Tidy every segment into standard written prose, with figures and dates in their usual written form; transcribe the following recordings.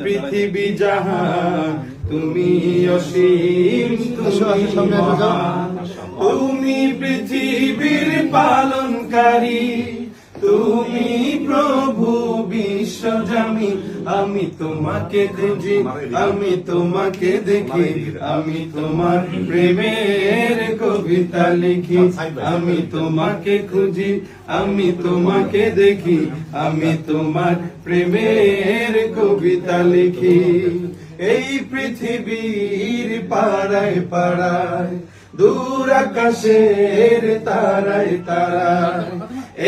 পৃথিবী জাহান তুমি অসীম, তুমি পৃথিবীর পালনকারী, তুমি প্রভু বিশ্বজামি। আমি তোমাকে খুঁজি, আমি তোমাকে দেখি, আমি তোমার প্রেমের কবিতা লিখি। আমি তোমাকে খুঁজি, আমি তোমাকে দেখি, আমি তোমার প্রেমের কবিতা লিখি। এই পৃথিবীর পাড়ায় পাড়ায়, দূর আকাশের তারায় তারায়,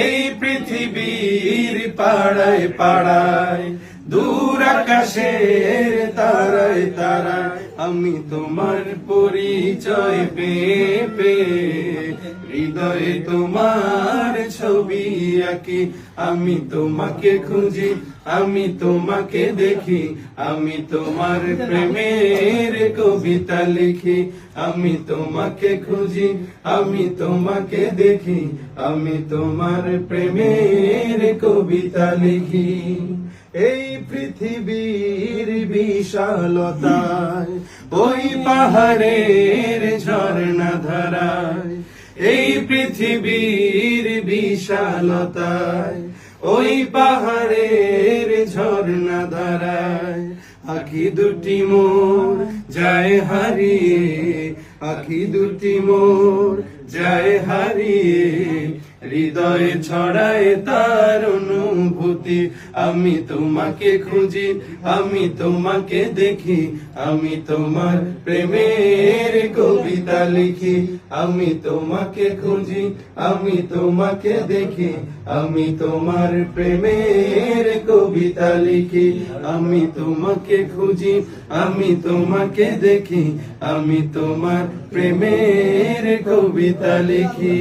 এই পৃথিবীর পাড়ায় পাড়ায়, দূর আকাশের তারায় তারায়, আমি তোমার পরিচয় পেয়ে পেয়ে হৃদয়ে তোমার ছবি আঁকি। আমি তোমাকে খুঁজি, আমি তোমাকে দেখি, আমি তোমার প্রেমের কবিতা লিখি। আমি তোমাকে খুঁজি, আমি তোমাকে দেখি, আমি তোমার প্রেমের কবিতা লিখি। এই পৃথিবীর বিশালতায়, ওই পাহাড়ের ঝর্ণা ধারায়, এই পৃথিবীর বিশালতায়, ওই পাহাড়ের ঝর্ণা ধারায়, আখি দুটি মোর যায় হারিয়ে, আখি দুটি মোর যায় হারিয়ে, হৃদয়ে ছড়ায় তার অনুভূতি। আমি তোমাকে খুঁজি, আমি তোমাকে দেখি, আমি তোমার প্রেমের কবিতা লিখি। আমি তোমাকে খুঁজি, আমি তোমাকে দেখি, আমি তোমার প্রেমের কবিতা লিখি। আমি তোমাকে খুঁজি, আমি তোমাকে দেখি, আমি তোমার প্রেমের কবিতা লিখি।